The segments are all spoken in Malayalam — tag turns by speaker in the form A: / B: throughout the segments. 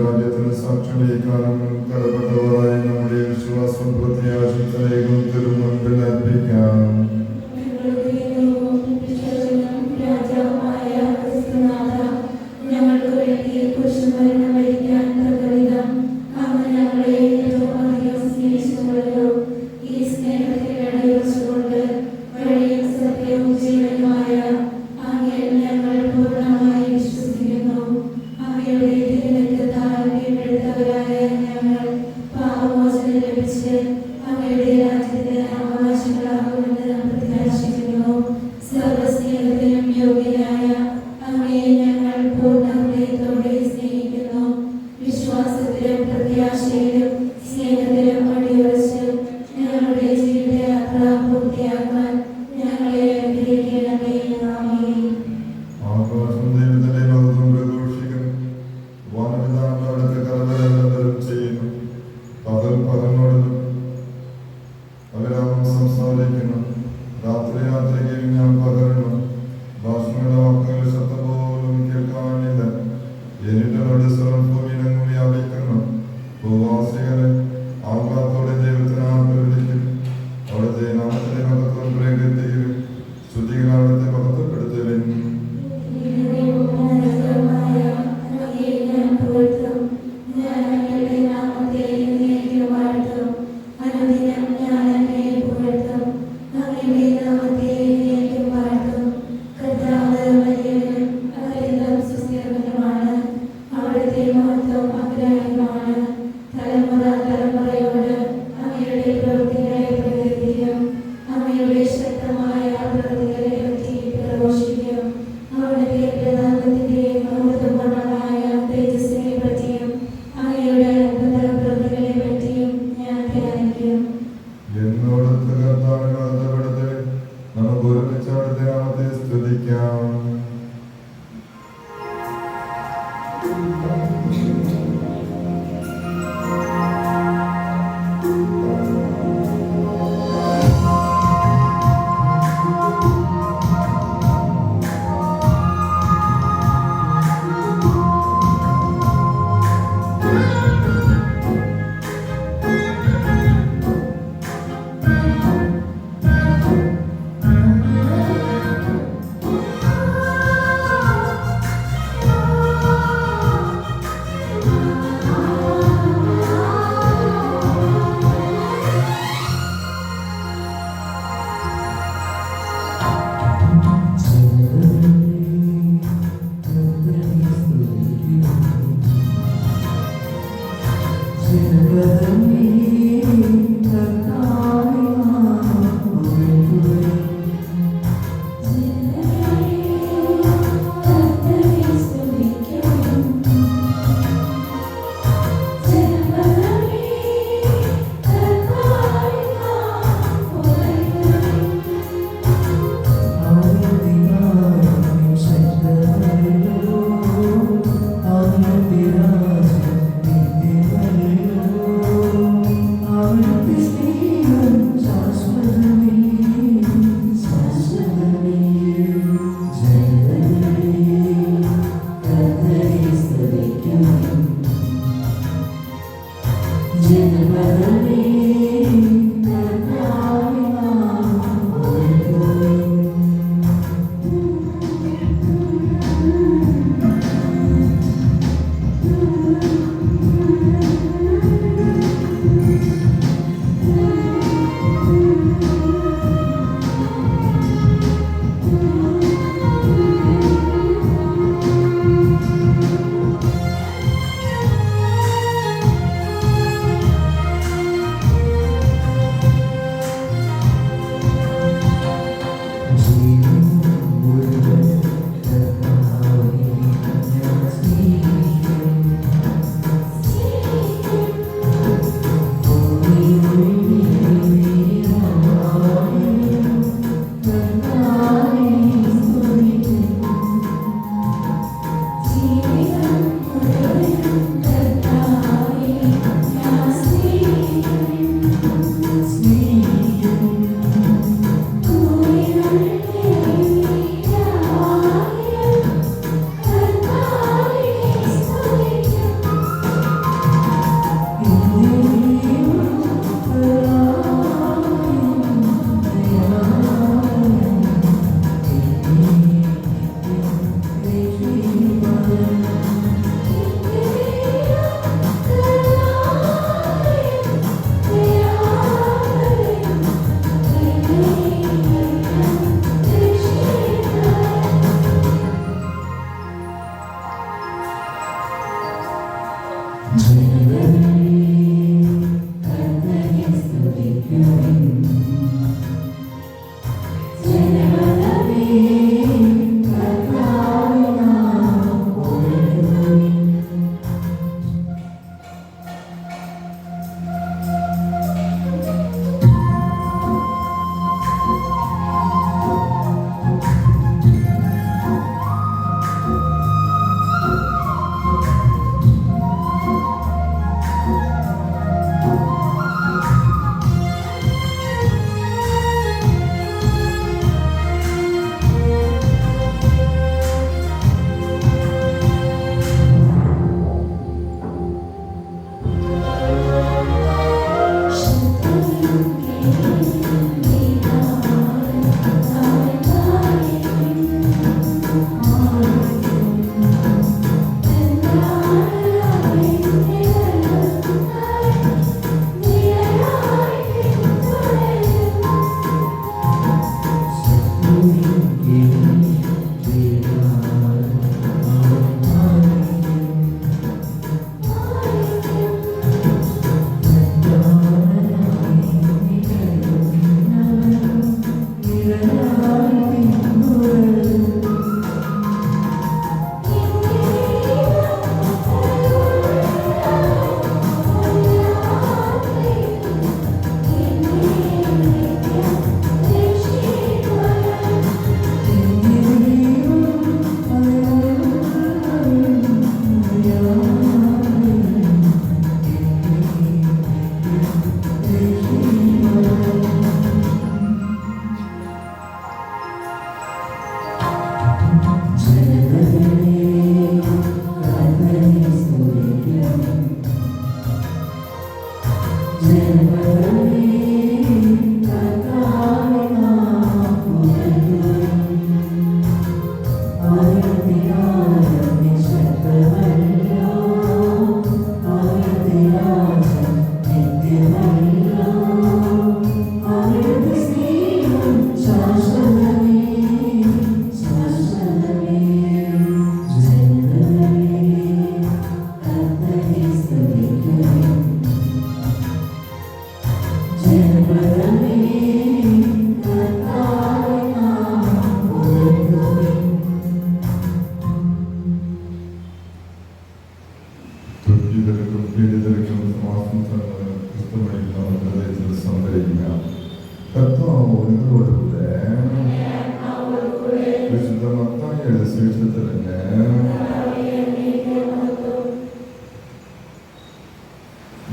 A: രാജ്യത്തിന് സാക്ഷ്യം വഹിക്കാനും കടപ്പെട്ടവരായി നമ്മുടെ വിശ്വാസം പ്രത്യാശിച്ചേക്കും തിരുമുൻപിൽ അർപ്പിക്കാം.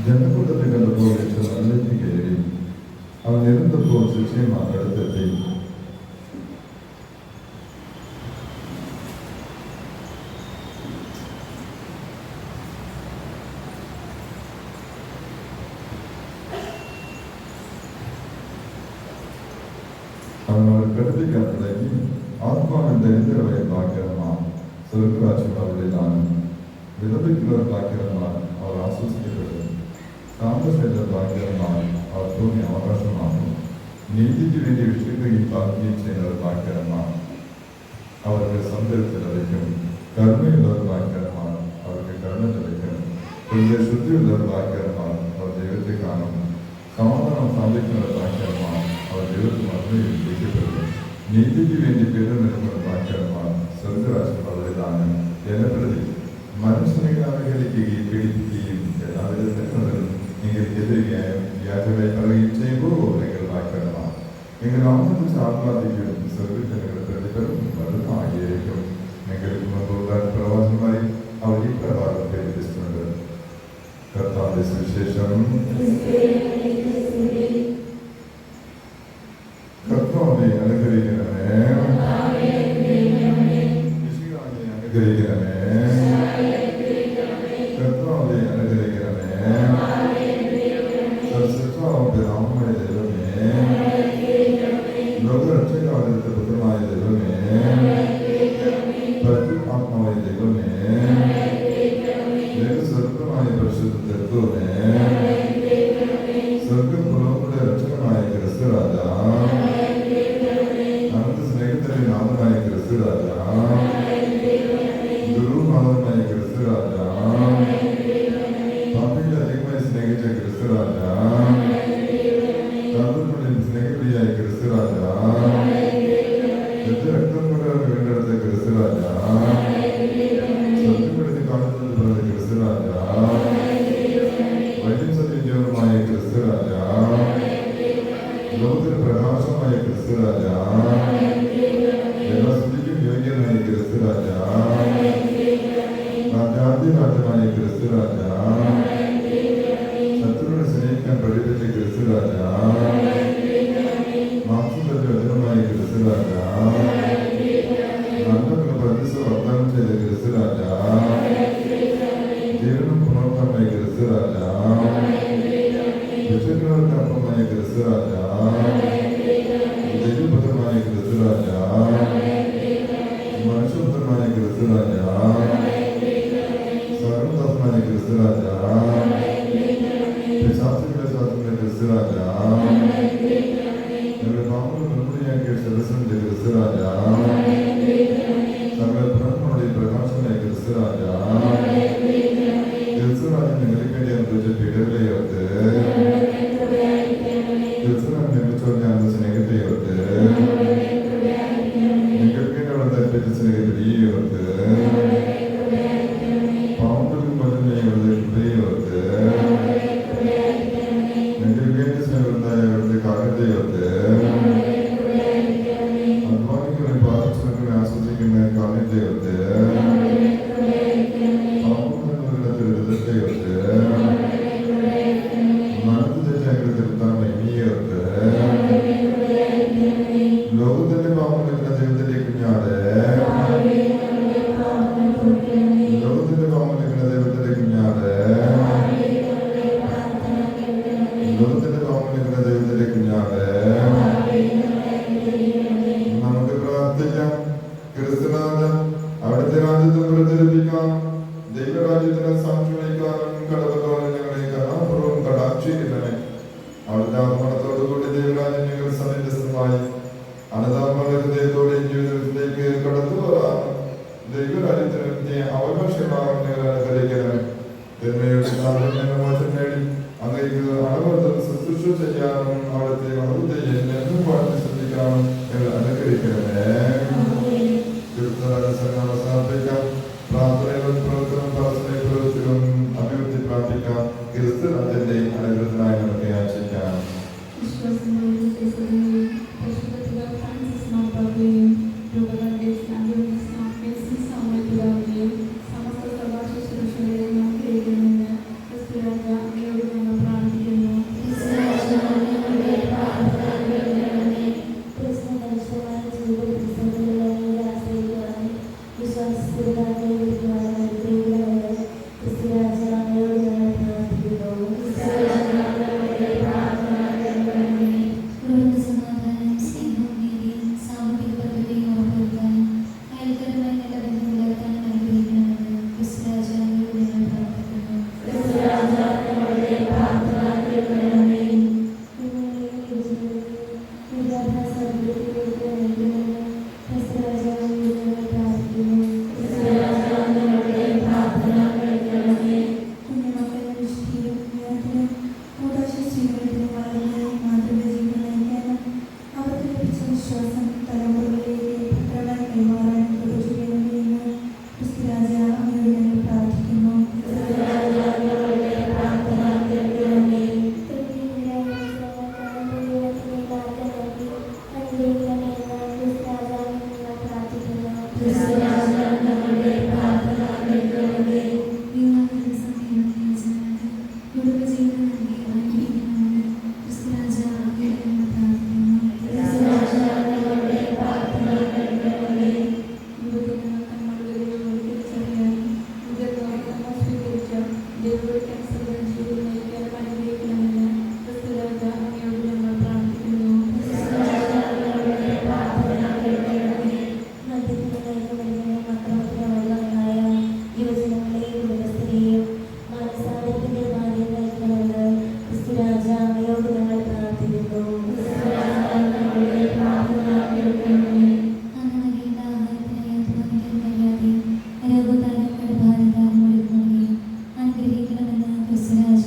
A: ജനക്കൂട്ടത്തെ കണ്ടപ്പോൾ നല്ലേക്ക് കയറി അവൻ ഇരുന്നപ്പോൾ ശിഷ്യന്മാർ അടുത്തെത്തി. അവനവർ കരുതിക്കാൻ തുടങ്ങി. ആത്മാവിൻ ദരിദ്രരെ ഭാഗ്യവാന്മാർ, സ്വർഗ്ഗരാജ്യം അവരുടേതാണ്. വിലപിക്കുന്നവർ ഭാഗ്യവാന്മാർ, അവർ ആശ്വസിക്കപ്പെടും. താമസമുള്ള ഭാഗ്യവാന്മാർ, അവർ ഭൂമി അവകാശമാക്കും. നീതിക്ക് വേണ്ടി വിശുദ്ധയും ഭാഗ്യം ചെയ്യുന്നവർ ഭാഗ്യവാന്മാർ, അവർക്ക് സംതൃപ്തി ലഭിക്കും. കരുണയുള്ളവർ ഭാഗ്യവാന്മാർ, അവർക്ക് കരുണ ലഭിക്കും. ഹൃദയ ശുദ്ധിയുള്ളവർ ഭാഗ്യവാന്മാർ, അവർ ദൈവത്തെ കാണും. സമാധാനം സ്ഥാപിക്കുന്നവർ ഭാഗ്യവാന്മാർ, അവർ ദൈവത്തെ മഹിമയിൽ വിളിക്കപ്പെടും. നീതിക്ക് വേണ്ടി പേരെടുക്കുന്ന ഭാഗ്യവാന്മാർ, സ്വർഗ്ഗരാജ്യം അവരുടേതാണ്. ജനപ്രതി മനുഷ്യനെ അവഹേളിക്കുകയും പീഡിപ്പിക്കുകയും എല്ലാവിധ തെറ്റുകളും നിങ്ങൾക്കെതിരെയായും വ്യാജമായി പറയുകയും ചെയ്യുമ്പോൾ നിങ്ങൾ ഭാഗ്യവാന്മാർ. നിങ്ങൾ ആനന്ദിച്ച് ആഹ്ലാദിക്കും. സ്വർഗ്ഗജനങ്ങളുടെ പ്രതിഫലം വലുതായിരിക്കും. നിങ്ങൾക്ക് മുമ്പുള്ള പ്രവാചകന്മാരെ അവർ ഈ പ്രകാരം പ്രേരിപ്പിച്ചിട്ടുണ്ട്. കർത്താവിന്റെ സുവിശേഷം. കർത്താവിനെ അനുഗ്രഹിക്കണമേ, അനുഗ്രഹിക്കണമേ, കർത്താവിനെ അനുഗ്രഹിക്കണമേ. രാമമായ ദൈവമേ, ലോകരക്ഷകാലത്തെ പുത്രനായ ദൈവമേ, പരിശുദ്ധാത്മാവായ ദൈവമേ, സ്വർഗമായ പരിശുദ്ധ തത്വമേ, സ്വർഗപുറങ്ങളുടെ രക്ഷകനായ ക്രിസ്തുരാജ, അനന്ത സ്നേഹത്തിന്റെ നാഥനായ ക്രിസ്തുരാജ, ഗുരുനാഥനായ ക്രിസ്തുരാജ, പാപികളായ സ്നേഹിച്ച ക്രിസ്തുരാജ, തന്ത്രങ്ങളിൽ സ്നേഹിപ്പിയായ ക്രിസ്തുരാജ, രക്തം കൊണ്ട് വീണ്ടെടുത്ത ക്രിസ്തുരാജ, സത്യപ്പെടുത്തി കാണിച്ചത് പറഞ്ഞ ക്രിസ്തുരാജ, വൈദ്യം സത്യജീവനമായ ക്രിസ്തുരാജ, ലോകത്തിന് പ്രകാശമായ ക്രിസ്തുരാജ, എല്ലാ സ്തുതിക്കും യോഗ്യനായ ക്രിസ്തുരാജ, രാജ്യാധിരാജനായ ക്രിസ്തുരാജ, ശത്രുവിനെ സ്നേഹിക്കാൻ പഠിപ്പിച്ച ക്രിസ്തുരാജ, മാംസത്തിന്റെ വചനമായ ക്രിസ്തുരാജ, നന്മകളുടെ പ്രതിസ വാഗ്ദാനം ചെയ്ത ക്രിസ്തുരാജ, ജീവനും പുനർത്തമായ ക്രിസ്തുരാജ, വിശുദ്ധമായ ക്രിസ്തുരാജ, ദൈവപദമായ ക്രിസ്തുരാജ, മനുഷ്യപുത്രമായ ക്രിസ്തുരാജ, സർവദാസനായ ക്രിസ്തുരാജ, ശാസ്ത്രികളുടെ ശാസ്ത്രത്തിന്റെ ക്രിസ്തുരാജ, ഞങ്ങളുടെ പാമ്പുകൾ മുൻകൂടിയാക്കിയ ശിരസിന്റെ ക്രിസ്തുരാജ, സകല പുനർമ്മയുടെ പ്രകാശമായ ക്രിസ്തുരാജ, ക്രിസ്തുരാജൻ ഞങ്ങൾക്ക് അനുഭവിച്ച പീഡകളെ ഓർത്ത്, ക്രിസ്തുരാജൻ നിർമ്മിച്ചോർന്ന സ്നേഹത്തെ ഓർത്ത്, ഞങ്ങൾക്ക് അവിടെ അർപ്പിച്ച സ്നേഹത്തെ ഓർത്ത്, പാമ്പുകൾക്കും പറ്റുന്ന കൃപയെ ഓർത്ത്, ഞങ്ങൾക്ക് സ്നേഹത്തായ അവിടുത്തെ കാലത്തെ ഓർത്ത്, അധ്വാനിക്കുന്ന പാർശ്വങ്ങളെ ആസ്വദിക്കുന്ന കാലത്തെ ഓർത്ത്, പാമ്പുകളുടെ ദുരിതത്തെ ഓർത്ത്, മനസ്സ് തെറ്റായ തിരുത്താൻ മഹിമയെ ഓർത്ത്, ലോകത്തിന്റെ പാമ്പുകളുടെ ദൈവത്തിന്റെ കുഞ്ഞാട്, ലോകത്തിന്റെ പാമ്പുകളുടെ ദൈവത്തിന്റെ കുഞ്ഞാട്, ലോകത്തിന്റെ പാമ്പുകളുടെ ദൈവത്തിന്റെ കുഞ്ഞാട്, നമുക്ക് പ്രാർത്ഥിക്കാം. ക്രിസ്തുനാഥൻ അവിടുത്തെ രാജ്യത്തെ പ്രചരിപ്പിക്കാം, ദൈവരാജ്യത്തിന് സാക്ഷി വഹിക്കാനും കടവത്തോടെ ഞങ്ങളെ കഥാപൂർവ്വം കടാക്ഷിക്കണമേ. അവിടുത്തെ ആത്മണത്തോടുകൂടി ദൈവരാജ്യം ഞങ്ങൾ സന്നിധമായി അനതാത്മക ഹൃദയത്തോടെ ജീവിതത്തിലേക്ക് കടന്നു വരാനും ദൈവരാജ്യത്തിന് അവകാശങ്ങളാകും ഞങ്ങൾ അനുഗ്രഹിക്കണമേ. തിന്മയുടെ മോചനം നേടി അങ്ങേക്ക് അണവർദ്ധം ശുശ്രൂഷ ചെയ്യാനും അവിടുത്തെ അവിടുത്തെ എന്നും പാട്ടി ശ്രദ്ധിക്കാനും ഞങ്ങൾ അനുഗ്രഹിക്കണമേ. സമർപ്പിക്കാം. പ്രാർത്ഥനയിലും പ്രവർത്തനം പ്രാർത്ഥനയും പ്രവൃത്തിയിലും അഭിവൃദ്ധി പ്രാപിക്കാം. ക്രിസ്തുരാജന്റെ അനുഗ്രഹത്തിനായി നമുക്ക് യാചിക്കാം.
B: അനുഗ്രഹിക്കണമെന്ന് ക്രിസ്തുരാജ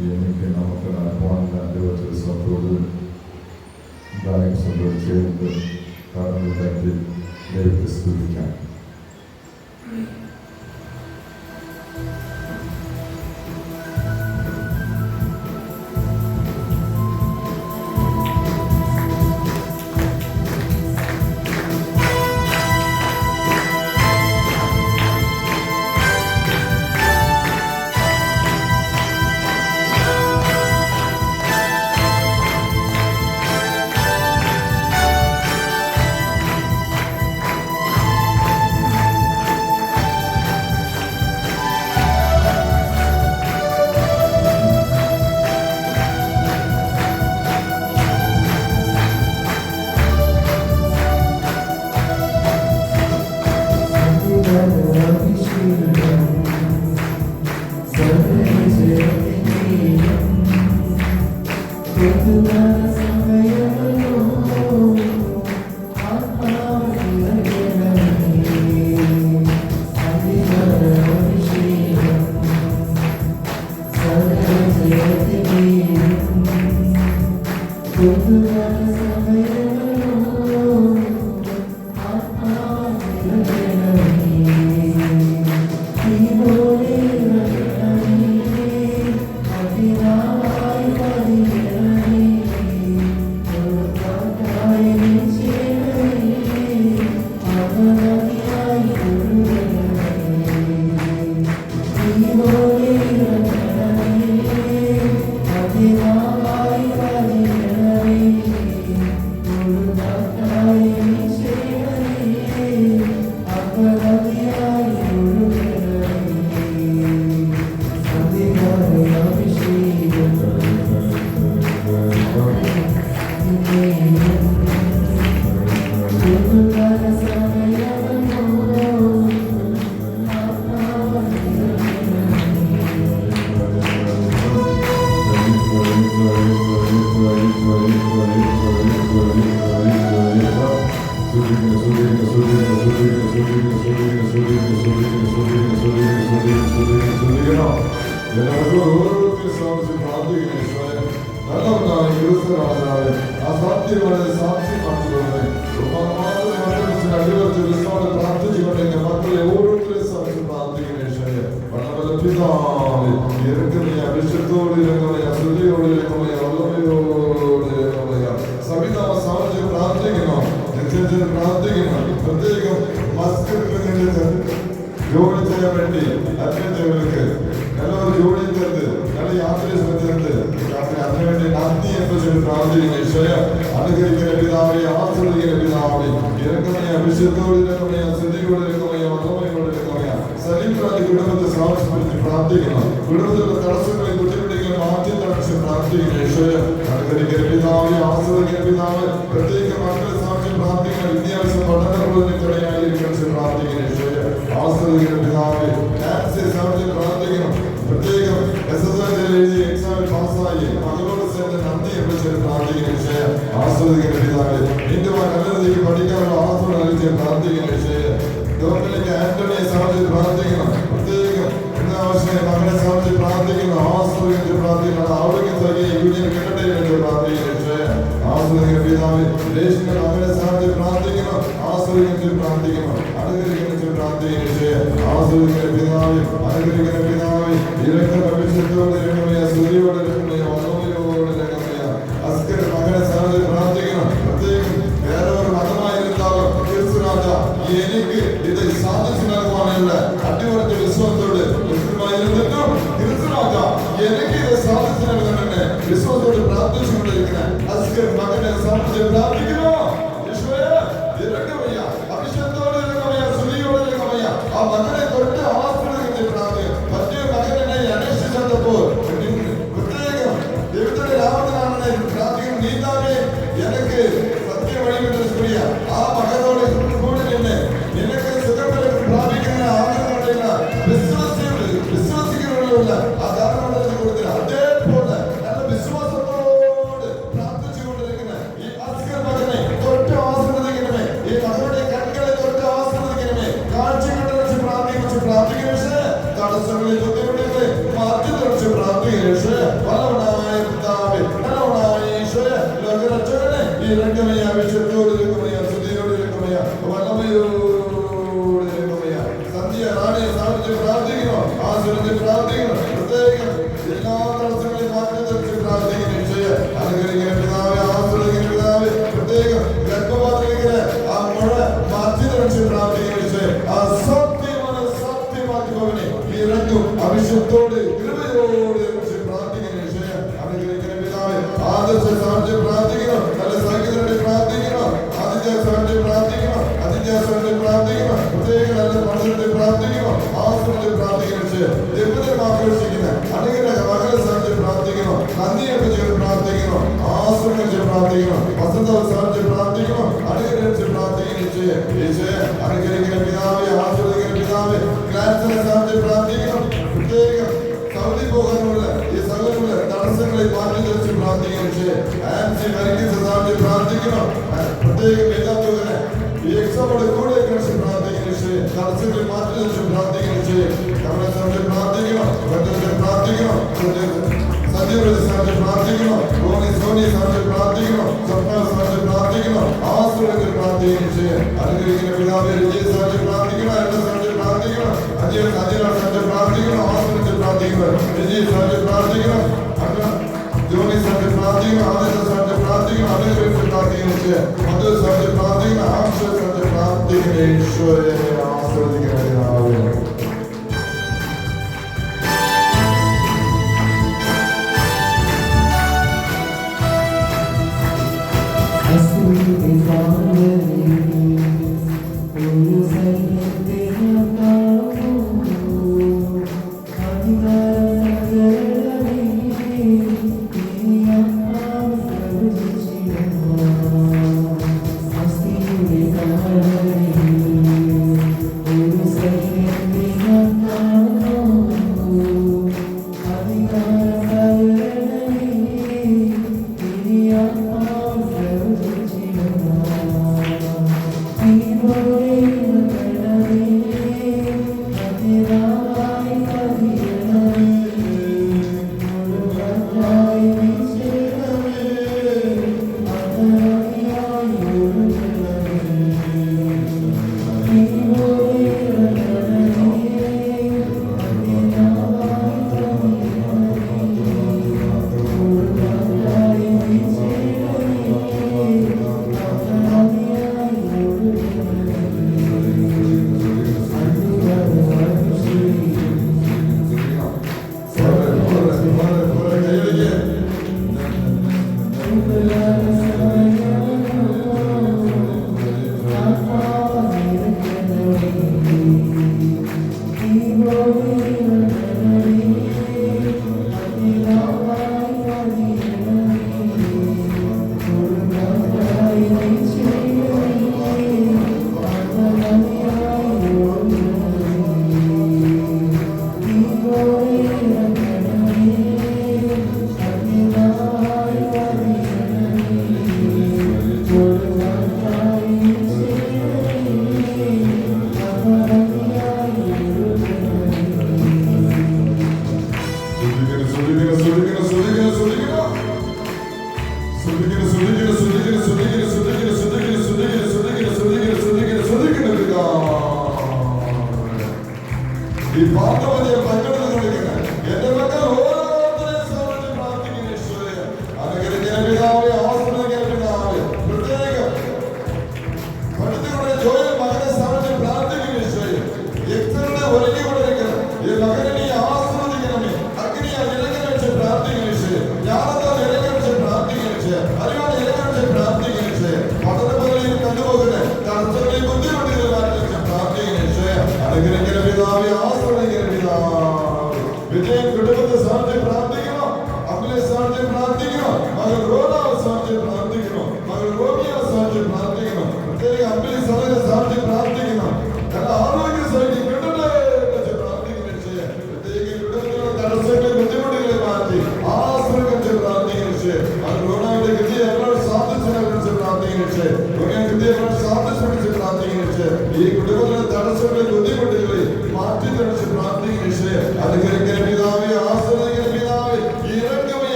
A: എനിക്ക് നമുക്ക് നടക്കുവാനുള്ള അനുഭവത്തോട് ദായം സംഭവിച്ചത് കാരണം തട്ടി ദൈവത്തെ സ്തുതിക്കാം. ഇറങ്ങമയ അഭിഷേകത്തോട് ഇറങ്ങമയ സ്തുതിയോട് ഇറങ്ങമയ വല്ലമയോട് ഇറങ്ങമയ സന്ധ്യ റാണിയെ സ്ഥാപിച്ച് പ്രാർത്ഥിക്കണം ആശ്രയിച്ച് പ്രാർത്ഥിക്കണം പ്രത്യേകം എല്ലാ തടസ്സങ്ങളെയും മാറ്റി തെളിച്ച് പ്രാർത്ഥിക്കുന്ന വിഷയ അനുഗ്രഹിക്കുന്ന പിതാവെ ആശ്രയിക്കുന്ന പിതാവെ പ്രത്യേകം ഗർഭപാത്രത്തിന് ആ മുഴ മാറ്റി തെളിച്ച് പ്രാർത്ഥിക്കുന്ന വിഷയം ആ സത്യമാണ് സത്യമാക്കി ഭവനെ ഇറങ്ങും അഭിഷേകത്തോട് കൃപയോട് പ്രാർത്ഥിക്കുന്ന വിഷയം അനുഗ്രഹിക്കുന്ന പിതാവെ ആദർശ സാക്ഷ്യ പ്രാർത്ഥിക്കണം നല്ല സംഗീതത്തെ പ്രാർത്ഥിക്കണം അതിന്റെ സാക്ഷ്യ പ്രാർത്ഥിക്കണം അതിന്റെ സാക്ഷ്യ പ്രാർത്ഥിക്കണം പ്രത്യേക നല്ല പഠനത്തെ പ്രാർത്ഥിക്കണം ആശ്രമത്തെ പ്രാർത്ഥിക്കുന്ന വിഷയം ദൈവത്തെ ആകർഷിക്കുന്ന അനുഗ്രഹ മകള സാക്ഷ്യ പ്രാർത്ഥിക്കണം നന്ദിയെ പറ്റി പ്രാർത്ഥിക്കണം ആശ്രമിച്ച് പ്രാർത്ഥിക്കണം വസന്ത സാക്ഷ്യ പ്രാർത്ഥിക്കണം അനുഗ്രഹിച്ച് പ്രാർത്ഥിക്കുന്ന വിഷയം അനുഗ്രഹിക്കുന്ന പിതാവെ ആശ്രയിക്കുന്ന പിതാവെ ക്ലാസിനെ സാക്ഷ്യ പ്രാർത്ഥിക്കണം പ്രത്യേകം സൗദി പോകാനുള്ള ഈ സകലമുള്ള തടസ്സങ്ങളെ മാറ്റി തെളിച്ച് പ്രാർത്ഥിക്കണം പ്രത്യേകം എല്ലാത്തവരെ ഈ എക്സാമോട് കൂടെ കഴിച്ച് പ്രാർത്ഥിക്കുന്ന തടസ്സങ്ങളെ മാറ്റി തെളിച്ച് പ്രാർത്ഥിക്കുന്ന നമ്മളെ സാധ്യ പ്രാർത്ഥിക്കണം പ്രാർത്ഥിക്കണം സജീവത്തെ സാധ്യ പ്രാർത്ഥിക്കണം സോനി സാധ്യ പ്രാർത്ഥിക്കണം സ്വപ്ന സാധ്യ പ്രാർത്ഥിക്കണം ആശ്രയത്തിൽ പ്രാർത്ഥിക്കുന്ന അനുഗ്രഹിക്കുന്ന പിതാവെ വിജയ സാധ്യ പ്രാർത്ഥിക്കണം എന്റെ സാധ്യ പ്രാർത്ഥിക്കണം അജയ സാധ്യ പ്രാർത്ഥിക്കണം ആശ്രയത്തിൽ പ്രാർത്ഥിക്കണം വിജയ സാധ്യ പ്രാർത്ഥിക്കണം ജോലി സാധ്യ പ്രാർത്ഥിക്കണം ആദ്യത്തെ സാധ്യ പ്രാർത്ഥിക്കണം അനുഗ്രഹിച്ച് പ്രാർത്ഥിക്കുന്ന മധുര സാധ്യ പ്രാർത്ഥിക്കണം ആശ്രയ സാധ്യ പ്രാർത്ഥിക്കുന്ന ഈശോയെ ആശ്രയിക്കുന്ന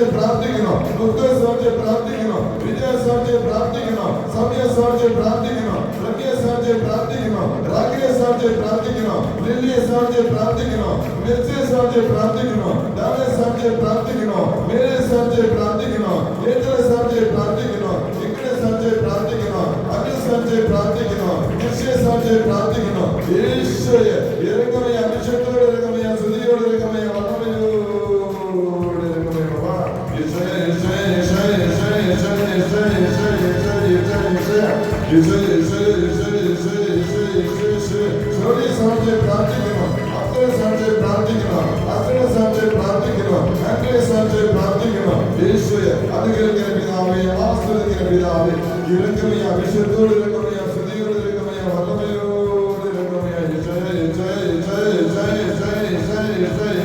A: സാധിച്ച് പ്രാർത്ഥിക്കണം. ഉത്തര സാധിച്ച് പ്രാർത്ഥിക്കണം. വിജയ സാധിച്ച് പ്രാർത്ഥിക്കണം. സമയ സാധിച്ച് പ്രാർത്ഥിക്കണം. ലക്ഷ്യ സാധിച്ച് പ്രാർത്ഥിക്കണം. രാഗ്യ സാധിച്ച് പ്രാർത്ഥിക്കണം. ലില്ലിയെ സാധിച്ച് പ്രാർത്ഥിക്കണം. മെസ്സിയെ സാധിച്ച് പ്രാർത്ഥിക്കണം. ദാനെ സാധിച്ച് പ്രാർത്ഥിക്കണം. മേരെ സാധിച്ച് പ്രാർത്ഥിക്കണം. ഏതര സാധിച്ച് പ്രാർത്ഥിക്കണം. ഇങ്ങനെ സാധിച്ച് പ്രാർത്ഥിക്കണം. അഗ്നി സാധിച്ച് പ്രാർത്ഥിക്കണം. കൃഷിയെ സാധിച്ച് പ്രാർത്ഥിക്കണം. ഈശോയെ ഇറങ്ങമേ, അഭിഷേകത്തോടെ ഇറങ്ങമേ, സ്തുതിയോടെ ഇറങ്ങമേ, വന്നമയോടെ ഇറങ്ങമേ. ഈശോയെ ഈശോയെ ഈശോയെ ഈശോയെ ഈശോയെ ഈശോയെ ഈശോയെ ഈശോയെ ഈശോയെ ഈശോയെ സാധിച്ച് പ്രാർത്ഥിക്കണം. അത്ര സാധിച്ച് പ്രാർത്ഥിക്കണം. അത്ര സാധിച്ച് പ്രാർത്ഥിക്കണം. അങ്ങനെ സാധിച്ച് പ്രാർത്ഥിക്കണം. ഈശോയെ അനുഗ്രഹിക്കുന്ന പിതാവേ, ആശ്രയിക്കുന്ന പിതാവേ, ഇറങ്ങമേ, അഭിഷേകത്തോടെ ഇറങ്ങമേ, സ്തുതിയോടെ ഇറങ്ങമേ, വന്നമയോടെ ഇറങ്ങമേ. ഈശോയെ ഈശോയെ ഈശോയെ ഈശോയെ ഈശോയെ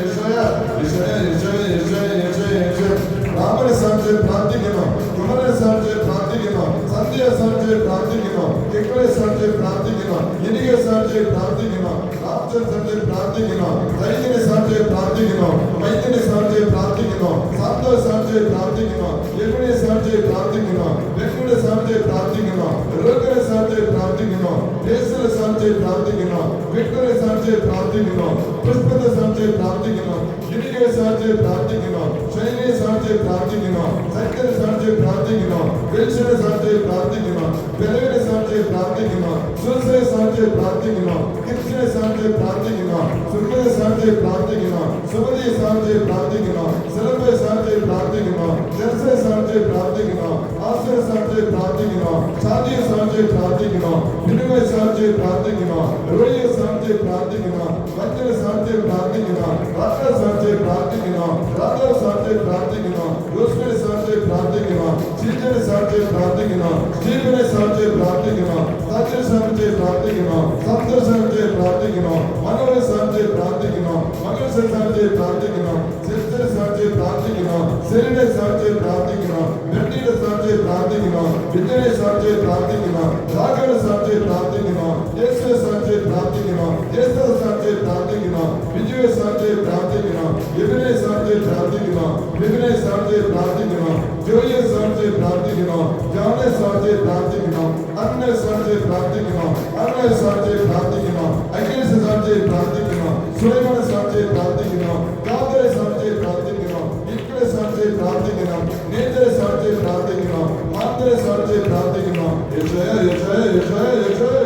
A: ഈശോയെ ഈശോയെ ഈശോയെ ഈശോയെ രാമനെ സാധിച്ച് പ്രാർത്ഥിക്കണം. കുമരനെ സാധിച്ച് പ്രാർത്ഥിക്കണം. സന്ധ്യയെ സാധിച്ച് പ്രാർത്ഥിക്കണം. കിക്കളെ സാധിച്ച് പ്രാർത്ഥിക്കണം. ഇനിയെ സാധിച്ച് പ്രാർത്ഥിക്കണം. രാത്രി സാധിച്ച് പ്രാർത്ഥിക്കണം. ദൈവനെ സാധിച്ച് പ്രാർത്ഥിക്കണം. വൈദ്യനെ സാധിച്ച് പ്രാർത്ഥിക്കണം. സാന്ത്വ സാധിച്ച് പ്രാർത്ഥിക്കണം. യമുനെ സാധിച്ച് പ്രാർത്ഥിക്കണം. വെക്കുടെ സാധിച്ച് പ്രാർത്ഥിക്കണം. രോഗനെ സാധിച്ച് പ്രാർത്ഥിക്കണം. യേശുവിനെ സാധിച്ച് പ്രാർത്ഥിക്കണം. വിക്ടറെ സാധിച്ച് പ്രാർത്ഥിക്കണം. പുഷ്പത്തെ സാധിച്ച് പ്രാർത്ഥിക്കണം. ഇനിയെ സാധിച്ച് പ്രാർത്ഥിക്കണം. ശൈലിയെ സാധിച്ച് പ്രാർത്ഥിക്കണം. സൈത്യനെ സാധിച്ച് പ്രാർത്ഥിക്കണം. വെൽഷനെ സാധിച്ച് പ്രാർത്ഥിക്കണം. പെരവിനെ സാധിച്ച് പ്രാർത്ഥിക്കണം. സുരസനെ സാധിച്ച് പ്രാർത്ഥിക്കണം. കിർച്ചിനെ സാധിച്ച് പ്രാർത്ഥിക്കണം. സുർമനെ സാധിച്ച് പ്രാർത്ഥിക്കണം. സുമതിയെ സാധിച്ച് പ്രാർത്ഥിക്കണം. സെലബയെ സാധിച്ച് പ്രാർത്ഥിക്കണം. ജെർസയെ സാധിച്ച് പ്രാർത്ഥിക്കണം. ആസിയെ സാധിച്ച് പ്രാർത്ഥിക്കണം. ഷാദിയെ സാധിച്ച് പ്രാർത്ഥിക്കണം. വിനുവയെ സാധിച്ച് പ്രാർത്ഥിക്കണം. റോയിയെ സാധിച്ച് പ്രാർത്ഥിക്കണം. വഞ്ചനെ സാധിച്ച് പ്രാർത്ഥിക്കണം. റാത്തനെ സാധിച്ച് പ്രാർത്ഥിക്കണം. റാത്തനെ സാധിച്ച് പ്രാർത്ഥിക്കണം. യോസ്മിനെ സാധിച്ച് പ്രാർത്ഥിക്കണം. ചീച്ചനെ സാധിച്ച് പ്രാർത്ഥിക്കണം. സ്റ്റീവനെ സാധിച്ച് പ്രാർത്ഥിക്കണം. സച്ചിനെ സാധിച്ച് പ്രാർത്ഥിക്കണം. സന്തോഷ സാധിച്ച് പ്രാർത്ഥിക്കണം. മനോനെ സാധിച്ച് പ്രാർത്ഥിക്കണം. മകനെ സാധിച്ച് പ്രാർത്ഥിക്കണം. സിസ്റ്ററെ സാധിച്ച് പ്രാർത്ഥിക്കണം. സെലിനെ സാധിച്ച് പ്രാർത്ഥിക്കണം. വെട്ടിയുടെ സാധിച്ച് പ്രാർത്ഥിക്കണം. വിജയനെ സാധിച്ച് പ്രാർത്ഥിക്കണം. രാഘവനെ സാധിച്ച് പ്രാർത്ഥിക്കണം. യേശുവെ സാധിച്ച് പ്രാർത്ഥിക്കണം. യേശുവെ സാധിച്ച് പ്രാർത്ഥിക്കണം. വിജയെ സാധിച്ച് പ്രാർത്ഥിക്കണം. ഇവനെ സാധിച്ച് പ്രാർത്ഥിക്കണം. വിവനെ സാധിച്ച് പ്രാർത്ഥിക്കണം. ജോയിയെ സാധിച്ച് പ്രാർത്ഥിക്കണം. ജാനെ സാധിച്ച് പ്രാർത്ഥിക്കണം. അന്നെ സാധിച്ച് പ്രാർത്ഥിക്കണം. അന്നെ സാധിച്ച് പ്രാർത്ഥിക്കണം. അഖിലേഷ് സാധിച്ച് പ്രാർത്ഥിക്കണം. സുലൈമാനെ സാധിച്ച് പ്രാർത്ഥിക്കണം. കാതരെ സാധിച്ച് പ്രാർത്ഥിക്കണം. ഇക്കളെ സാധിച്ച് പ്രാർത്ഥിക്കണം. നേതരെ സാധിച്ച് പ്രാർത്ഥിക്കണം. മാതരെ സാധിച്ച് പ്രാർത്ഥിക്കണം. യേശുവേ യേശുവേ യേശുവേ യേശുവേ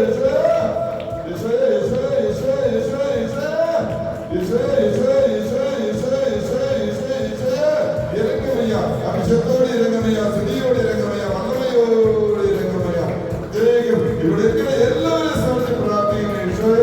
A: യേശുവേ യേശുവേ യേശുവേ യേശുവേ യേശുവേ യേശുവേ യേശുവേ യേശുവേ യേശുവേ യേശുവേ യേശുവേ ഇറങ്ങമയ്യ, അഭിഷേകത്തോടെ ഇറങ്ങമയ്യ, സ്തുതിയോടെ ഇറങ്ങമയ്യ, വന്ദനയോടെ ഇറങ്ങമയ്യ. ഇവിടെ ഇരിക്കുന്ന എല്ലാവരും സാധിച്ച് പ്രാർത്ഥിക്കണം. യേശുവേ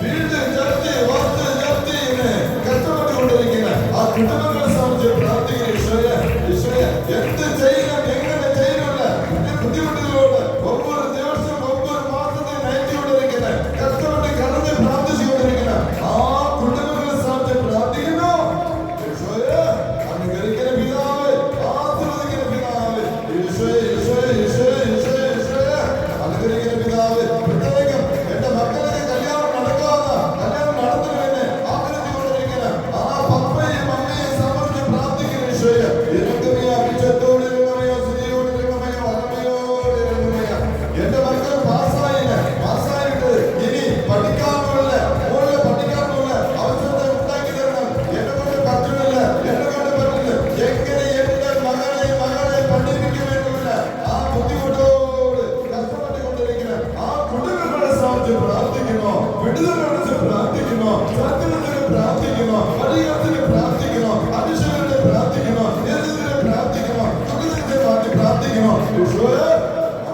A: വീട്, ജപ്തി, വസ്തു, ജപ്തി കുടുംബങ്ങളെ സംബന്ധിച്ച് പ്രാർത്ഥിക്കുന്ന ഈശോയെ എന്ത് ചെയ്യണം എങ്ങനെ ചെയ്യണമെന്ന് എന്റെ ബുദ്ധിമുട്ടുകളോട് ഒവ്വൊരു ദിവസവും ഒവ്വൊരു മാസത്തെ നയിച്ചുകൊണ്ടിരിക്കുന്ന കഷ്ടപ്പെട്ട് കടന്ന് പ്രാർത്ഥിച്ചുകൊണ്ടിരിക്കുന്ന ആ കുടുംബങ്ങളെ സംബന്ധിച്ച് പ്രാർത്ഥിക്കുന്നു. ഈശോയെ അനുഗ്രഹിക്കുന്ന പിതാവേ, ആശീർവദിക്കുന്ന പിതാവേ, ഈശോയെ ഈശോയെ ഈശോയെ ഈശോയെ ഈശോയെ അനുഗ്രഹിക്കുന്ന പിതാവേ, പ്രത്യേകം എന്റെ മക്കളുടെ കല്യാണം നടക്കാതെ കല്യാണം നടത്തുന്നതിന് ആഗ്രഹിച്ചുകൊണ്ടിരിക്കുന്ന ആ പപ്പയും അമ്മയും സമർപ്പിച്ച് പ്രാർത്ഥിക്കുന്ന ഈശോയെ ഇറങ്ങുമയ അഭിഷേകത്തോട് ഇറങ്ങുമയ സ്തുതിയോട് ഇറങ്ങുമയ വലമയോട് ഇറങ്ങുമയ. എന്റെ മക്കൾ പാസ്സായിട്ട് ഇനി പഠിക്കാനുള്ള മോളിൽ പഠിക്കാനുള്ള അവസരത്തെ ഉണ്ടാക്കി തരണം. എന്നെ കൊണ്ട് പറ്റുന്നില്ല, എന്നെ കൊണ്ട് പറ്റില്ല, എങ്ങനെ എന്റെ മകളെ പഠിപ്പിക്കുമെന്നില്ല ആ ബുദ്ധിമുട്ടോട് കഷ്ടപ്പെട്ടുകൊണ്ടിരിക്കുന്ന ആ കുടുംബങ്ങളെ സംബന്ധിച്ച് പ്രാർത്ഥിക്കുന്നു. വിടുതലൊഴിച്ച് പ്രാർത്ഥിക്കുന്നു, സത്യത്തിന് പ്രാർത്ഥിക്കുന്നു, അടിയത്തിന് പ്രാർത്ഥിക്കുന്നു, അഭിഷേകത്തിന് പ്രാർത്ഥിക്കുന്നു, നേതൃത്വത്തിന് പ്രാർത്ഥിക്കുന്നു, സുഖത്തിന് മാറ്റി പ്രാർത്ഥിക്കുന്നു. ഈശോയെ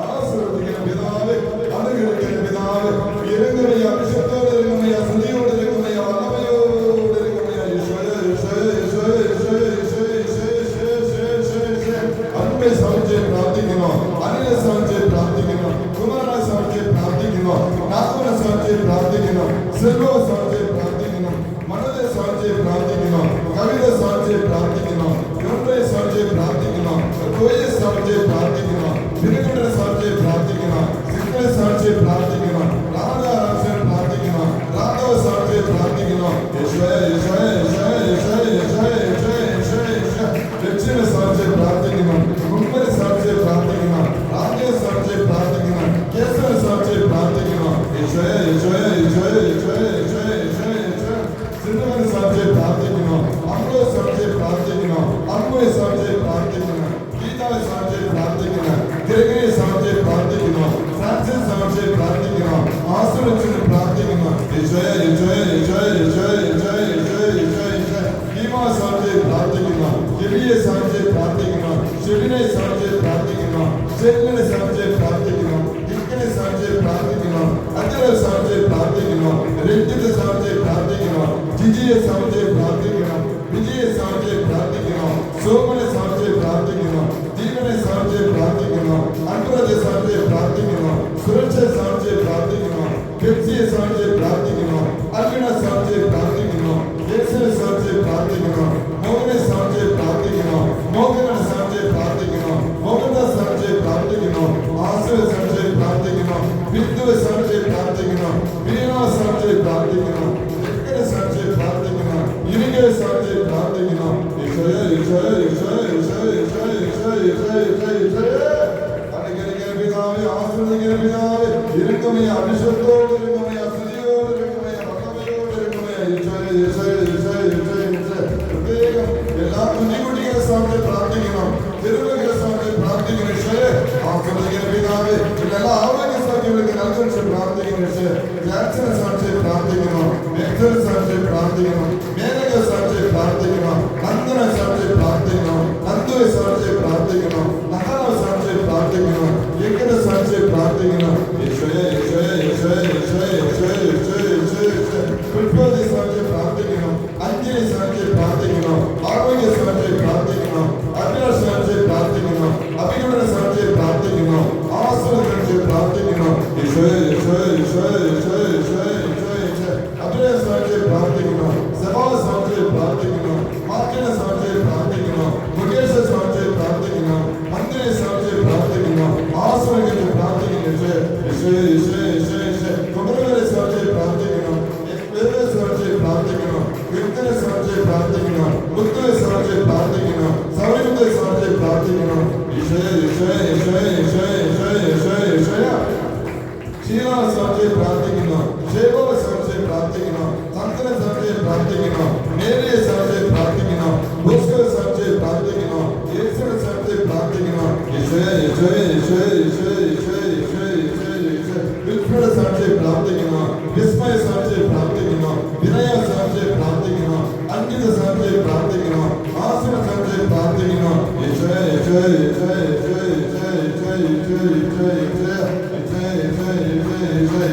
A: ആശീർവദിക്കുന്ന പിതാവേ, അനുഗ്രഹിക്കുന്ന പിതാവേ, ഇറങ്ങുമയ അഭിഷേകത്തോട് ഇറങ്ങുമയ സ്തുതിയോട് ഇറങ്ങുമയ വല്ലമയോട് ഇറങ്ങുമയ. ഈശോയെ ഈശോയെ ഈശോയെ ഈശോയെ ഈശോയെ ഈശോയെ ഈശോയെ ഈശോയെ അമ്മയെ സംബന്ധിച്ച് പ്രാർത്ഥിക്കുന്നു, അനിലെ സംബന്ധിച്ച് പ്രാർത്ഥിക്കുന്നു, കുമാരനെ സംബന്ധിച്ച് പ്രാർത്ഥിക്കുന്നു, നാഥനെ സംബന്ധിച്ച് പ്രാർത്ഥിക്കുന്നു, സെൽവയെ സംബന്ധിച്ച് പ്രാർത്ഥിക്കുന്നു, മനോജെ സംബന്ധിച്ച് പ്രാർത്ഥിക്കുന്നു, കവിതയെ സംബന്ധിച്ച് പ്രാർത്ഥിക്കുന്നു, യോനയെ സംബന്ധിച്ച് പ്രാർത്ഥിക്കുന്നു, കോയെ സംബന്ധിച്ച് പ്രാർത്ഥിക്കുന്നു, വിനകുടനെ സംബന്ധിച്ച് പ്രാർത്ഥിക്കുന്നു, സിദ്ധനെ സംബന്ധിച്ച് പ്രാർത്ഥിക്കുന്നു, രാധാരാജനെ പ്രാർത്ഥിക്കുന്നു, രാഘവ സംബന്ധിച്ച് പ്രാർത്ഥിക്കുന്നു. ഈശോയെ ഈശോയെ ഈശോയെ ഈശോയെ ഈശോയെ ഈശോയെ ഈശോയെ ഈശോയെ ലക്ഷ്മിയെ സംബന്ധിച്ച് പ്രാർത്ഥിക്കുന്നു, മുമ്പനെ സംബന്ധിച്ച് പ്രാർത്ഥിക്കുന്നു, രാജയെ സംബന്ധിച്ച് പ്രാർത്ഥിക്കുന്നു, കേശവനെ സംബന്ധിച്ച് പ്രാർത്ഥിക്കുന്നു. ഈശോയെ ഈശോയെ ഈശോയെ ഈശോയെ ഈശോയെ ഈശോയെ ഈശോയെ സിദ്ധനെ സംബന്ധിച്ച് പ്രാർത്ഥിക്കുന്നു, അമ്മയെ സംബന്ധിച്ച് പ്രാർത്ഥിക്കുന്നു, അമ്മയെ സംബന്ധിച്ച് പ്രാർത്ഥിക്കുന്നു, ഗീതാവെ സംബന്ധിച്ച് പ്രാർത്ഥിക്കുന്നു, ഗ്രഹയെ സംബന്ധിച്ച് പ്രാർത്ഥിക്കുന്നു, ഫ്രാൻസിനെ സംബന്ധിച്ച് പ്രാർത്ഥിക്കുന്നു, ആശ്രയിച്ചിന് പ്രാർത്ഥിക്കുന്നു. ഈശോയെ ഈശോയെ ഈശോയെ ഈശോയെ ഈശോയെ ഈശോയെ ഈശോയെ ഈശോയെ ഭീമാവെ സംബന്ധിച്ച് പ്രാർത്ഥിക്കുന്നു, ഗിരിയെ സംബന്ധിച്ച് പ്രാർത്ഥിക്കുന്നു, ശിവനെ സംബന്ധിച്ച് പ്രാർത്ഥിക്കുന്നു, ശേഖരനെ സംബന്ധിച്ച് പ്രാർത്ഥിക്കുന്നു, ദിക്കനെ സംബന്ധിച്ച് പ്രാർത്ഥിക്കുന്നു, അജയെ സംബന്ധിച്ച് പ്രാർത്ഥിക്കുന്നു, രഞ്ജിത്തെ സംബന്ധിച്ച് പ്രാർത്ഥിക്കുന്നു, ജിജിയെ സംബന്ധിച്ച് പ്രാർത്ഥിക്കുന്നു, വിജയെ സംബന്ധിച്ച് പ്രാർത്ഥിക്കുന്നു, സോമനെ സംബന്ധിച്ച് പ്രാർത്ഥിക്കുന്നു, ജീവനെ സംബന്ധിച്ച് പ്രാർത്ഥിക്കുന്നു, അനുരാജയെ സംബന്ധിച്ച് പ്രാർത്ഥിക്കുന്നു, സുരക്ഷയെ സംബന്ധിച്ച് പ്രാർത്ഥിക്കുന്നു, പെപ്സിയെ സംബന്ധിച്ച് പ്രാർത്ഥിക്കുന്നു, അർജുനെ സംബന്ധിച്ച് പ്രാർത്ഥിക്കുന്നു, യേശുവിനെ സംബന്ധിച്ച് പ്രാർത്ഥിക്കുന്നു, മോഹനെ സംബന്ധിച്ച് പ്രാർത്ഥിക്കുന്നു, മോഹനെ സംബന്ധിച്ച് പ്രാർത്ഥിക്കുന്നു, മോഹൻദാസ് സംബന്ധിച്ച് പ്രാർത്ഥിക്കുന്നു, ആസുരെ സംബന്ധിച്ച് പ്രാർത്ഥിക്കുന്നു, ബിന്ദുവെ സംബന്ധിച്ച് പ്രാർത്ഥിക്കുന്നു, വീണാവെ സംബന്ധിച്ച് പ്രാർത്ഥിക്കുന്നു, ലിക്കനെ സംബന്ധിച്ച് പ്രാർത്ഥിക്കുന്നു, ഇരികയെ സംബന്ധിച്ച് പ്രാർത്ഥിക്കുന്നു. ഈശോയെ ഈശോയെ ഈശോയെ ഈശോയെ ഈശോയെ ഈശോയെ ഈശോയെ ഈശോയെ ഈശോയെ അനുഗ്രഹിക്കുന്ന പിതാവേ, ആശീർവദിക്കുന്ന പിതാവേ, ഇറങ്ങുമയ അഭിഷേകത്തോട് ഇറങ്ങുമയ സ്തുതിയോട് ഇറങ്ങുമയ വല്ലമയോട് ഇറങ്ങുമയ. ഈശോയെ ഈശോയെ ഈശോയെ ഈശോയെ ഈശോയെ പ്രത്യേകം എല്ലാ കുഞ്ഞുകുട്ടികളെ സംബന്ധിച്ച് പ്രാർത്ഥിക്കണം, തിരുവകളെ സംബന്ധിച്ച് പ്രാർത്ഥിക്കണം. ഈശോയെ ആശീർവദിക്കുന്ന പിതാവേ, എല്ലാ ആരോഗ്യ സൗഖ്യങ്ങൾക്ക് നൽകുന്ന പ്രാർത്ഥിക്കണം. ഈശോയെ ജാക്സനെ സംബന്ധിച്ച് പ്രാർത്ഥിക്കണം, മേഘനെ സംബന്ധിച്ച് പ്രാർത്ഥിക്കണം, മേനകയെ സംബന്ധിച്ച് പ്രാർത്ഥിക്കണം, നന്ദനെ സംബന്ധിച്ച് പ്രാർത്ഥിക്കണം, നന്ദുവെ സംബന്ധിച്ച് പ്രാർത്ഥിക്കണം, നഹാനെ സംബന്ധിച്ച് പ്രാർത്ഥിക്കണം, യജ്ഞനെ സംബന്ധിച്ച് പ്രാർത്ഥിക്കണം. ഈശോയെ ഈശോയെ ഈശോയെ ഈശോയെ ഈശോയെ ഈശോയെ ഈശോയെ ഈശോയെ പുഷ്പത്തെ സംബന്ധിച്ച് പ്രാർത്ഥിക്കണം, അഞ്ജലിയെ സംബന്ധിച്ച് പ്രാർത്ഥിക്കണം, ആരോഗ്യ സംബന്ധിച്ച് പ്രാർത്ഥിക്കണം, അഭിലാഷ സംബന്ധിച്ച് പ്രാർത്ഥിക്കണം, അഭിനന്ദനെ സംബന്ധിച്ച് പ്രാർത്ഥിക്കണം, ആശ്രയം സംബന്ധിച്ച് പ്രാർത്ഥിക്കണം. ഈശോയെ ഈശോയെ ഈശോയെ ഈശോയെ ഈശോയെ ഈശോയെ ഈശോയെ അഭിനയ സംബന്ധിച്ച് പ്രാർത്ഥിക്കണം, സഭാവെ സംബന്ധിച്ച് പ്രാർത്ഥിക്കണം, മാർക്കിനെ സംബന്ധിച്ച് പ്രാർത്ഥിക്കണം, മുകേഷെ സംബന്ധിച്ച് പ്രാർത്ഥിക്കണം, മന്ത്രിയെ സംബന്ധിച്ച് പ്രാർത്ഥിക്കണം, ആശ്രയിച്ച് പ്രാർത്ഥിക്കണം. ഈശോയെ ഈശോയെ ഈശോയെ ഈശോയെ ഈശോയെ കുമരവരെ സംബന്ധിച്ച് പ്രാർത്ഥിക്കണം, എക്സ്പേരെ സംബന്ധിച്ച് പ്രാർത്ഥിക്കണം, കീർത്തനെ സംബന്ധിച്ച് പ്രാർത്ഥിക്കണം, മുത്തുവെ സംബന്ധിച്ച് പ്രാർത്ഥിക്കണം, സൗരത്തെ സംബന്ധിച്ച് പ്രാർത്ഥിക്കണം. ഈശോയെ ഈശോയെ ഈശോയെ ഈശോയെ ഈശോയെ ഈശോയെ ഈശോയെ ക്ഷീണാവെ സംബന്ധിച്ച് പ്രാർത്ഥിക്കുന്നു, ക്ഷേമവെ സംബന്ധിച്ച് പ്രാർത്ഥിക്കുന്നു, സന്തനെ സംബന്ധിച്ച് പ്രാർത്ഥിക്കുന്നു, മേരിയെ സംബന്ധിച്ച് പ്രാർത്ഥിക്കുന്നു, ഭൂസ്കരെ സംബന്ധിച്ച് പ്രാർത്ഥിക്കുന്നു, യേശുവിനെ സംബന്ധിച്ച് പ്രാർത്ഥിക്കുന്നു. ഈശോയെ ഈശോയെ ഈശോയെ ഈശോയെ ഈശോയെ ഈശോയെ ഈശോയെ ഈശോയെ വിൽപ്പയുടെ സംബന്ധിച്ച് പ്രാർത്ഥിക്കുന്നു, വിസ്മയെ സംബന്ധിച്ച് പ്രാർത്ഥിക്കുന്നു, വിനയെ സംബന്ധിച്ച് പ്രാർത്ഥിക്കുന്നു, അഞ്ജിത സംബന്ധിച്ച് പ്രാർത്ഥിക്കുന്നു, ആസിനെ സംബന്ധിച്ച് പ്രാർത്ഥിക്കുന്നു. ഈശോയെ ഈശോയെ ഈശോയെ ഈശോയെ ഈശോയെ ഈശോയെ ഈശോയെ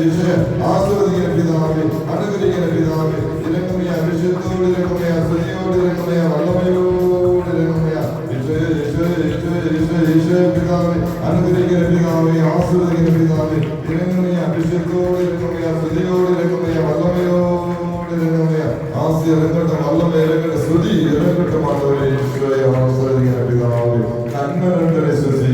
A: ഈശോയെ ആസ്വദിക്കുന്ന പിതാവേ, അനുഗ്രഹിക്കുന്ന പിതാവേ, ഇറങ്ങുമയ അഭിഷേകത്തോട് ഇറങ്ങുമയ സ്തുതിയോട് ഇറങ്ങുമയ ഇറങ്ങട്ടെ, വല്ലം ഇറങ്ങട്ടെ, സ്തുതി ഇറങ്ങട്ടെ. മാധവരെ ഈശോയെ ആശ്രയിക്കുന്ന പിതാവേ, നന്മകളുടെ വിശ്വസി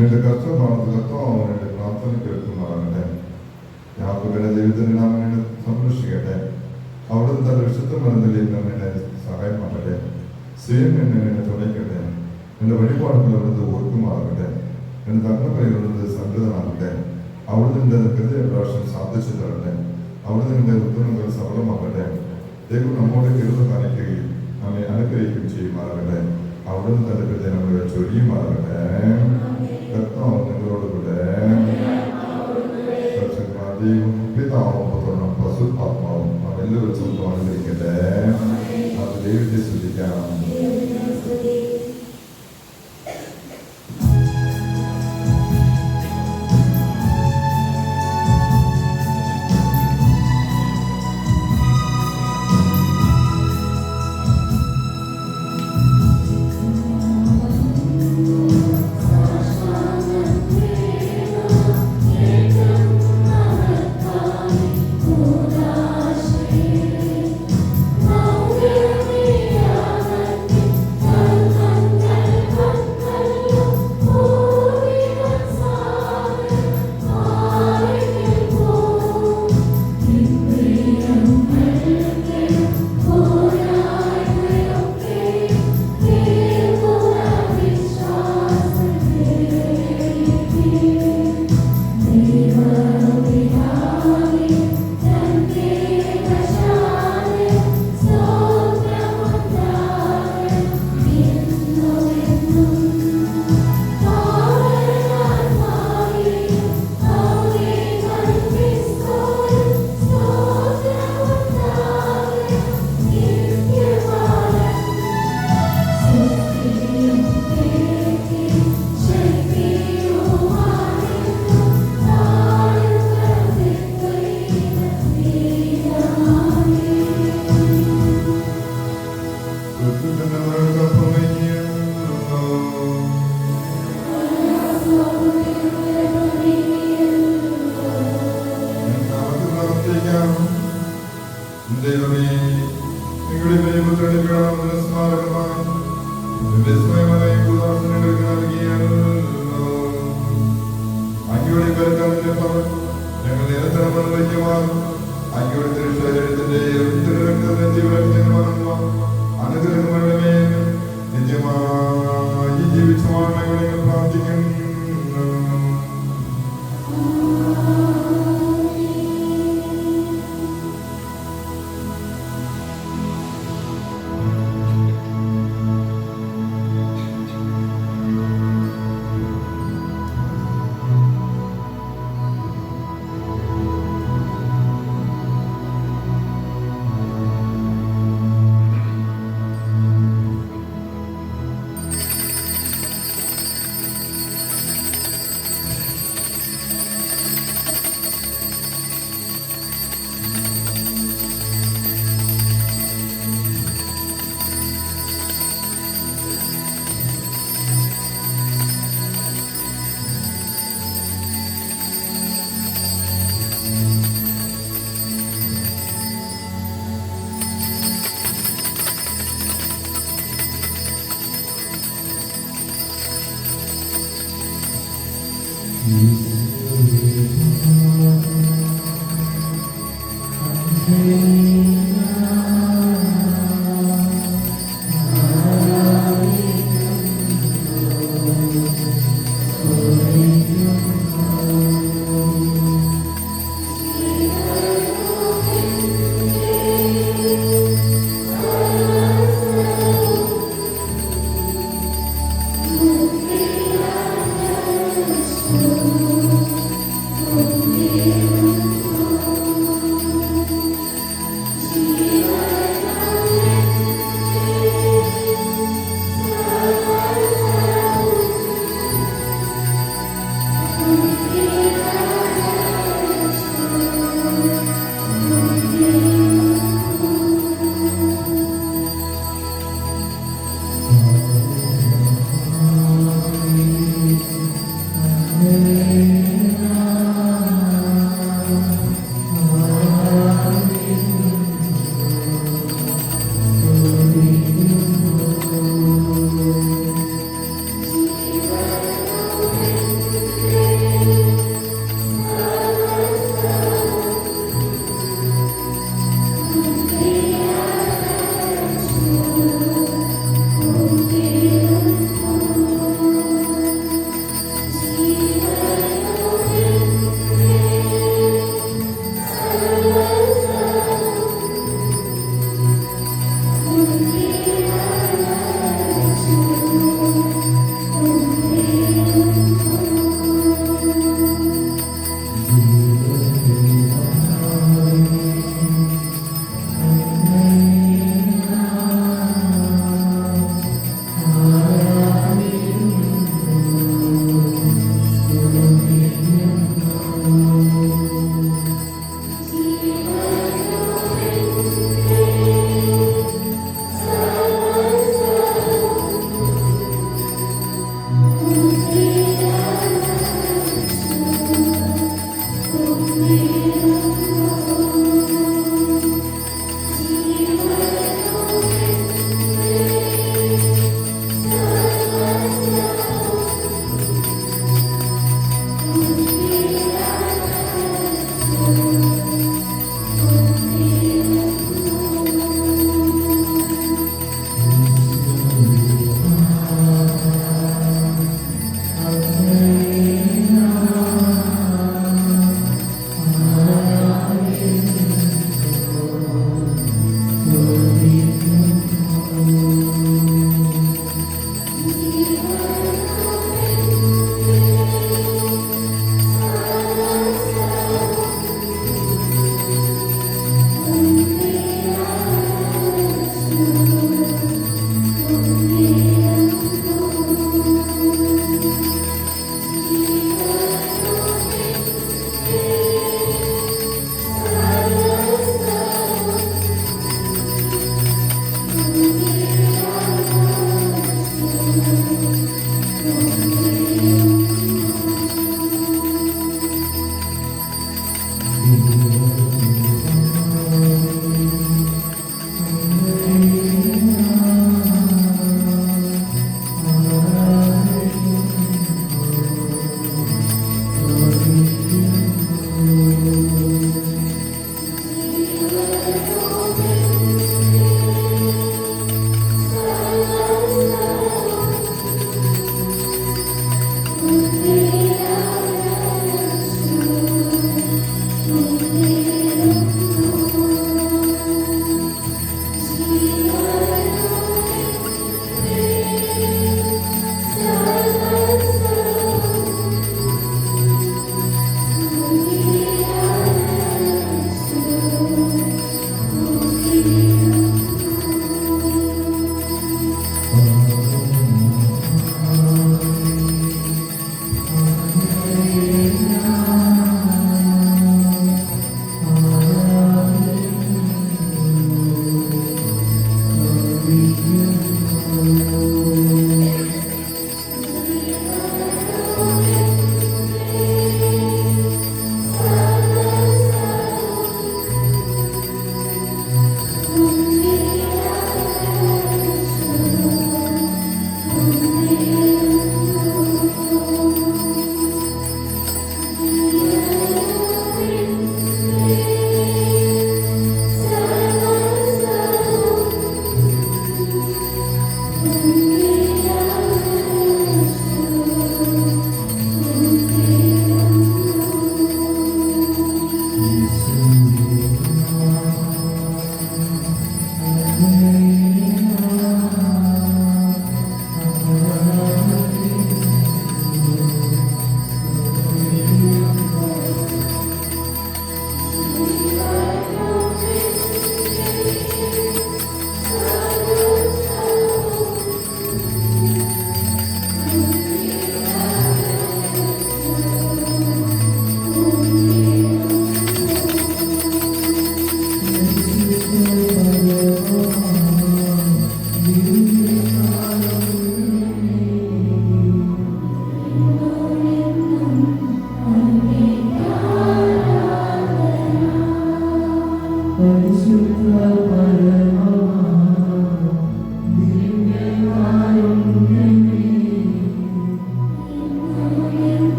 A: നിന്റെ കർത്തനാമത്തിൽ കർത്താവിനെ പ്രാർത്ഥന കേൾക്കുമാറാകട്ടെ. യാക്കോബിന്റെ ദൈവത്തിന്റെ നാമം എന്നെ സംരക്ഷിക്കട്ടെ. അവിടുന്ന് തന്റെ വിശുദ്ധ മരുന്നിലേക്ക് എന്നെ സഹായമാകട്ടെ. സ്വയം എന്നെ തുണയ്ക്കട്ടെ. എന്റെ വഴിപാടുകൾ അവിടുന്ന് ഓർക്കുമാറാകട്ടെ. എന്റെ തങ്ങപ്പൈകളുടെ സംഗതനാകട്ടെ. അവിടുന്ന് എന്റെ ഹൃദയപ്രാവശ്യം സാധിച്ചു തരട്ടെ. അവിടുന്ന് എന്റെ ഉത്തരങ്ങൾ സഫലമാകട്ടെ. ദൈവം നമ്മോട് കരുത കാണിക്കുകയും നമ്മെ അനുഗ്രഹിക്കുകയും ചെയ്യുമാറാകട്ടെ. അവിടുന്ന് തന്റെ ഹൃദയം നമ്മളെ ചൊരിയുമാറാകട്ടെ. കർത്താവ് നിങ്ങളോടുകൂടെ. ദൈവം പിതാവും പുത്രനും പരിശുദ്ധാത്മാവും നാം എല്ലാവരും അനുഗ്രഹിക്കട്ടെ. അത് ദൈവത്തെ സ്തുതിക്കാം.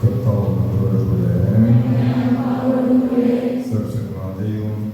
A: കർത്താവ് നമ്മോടുകൂടെ. സർവശക്തനായ ദൈവം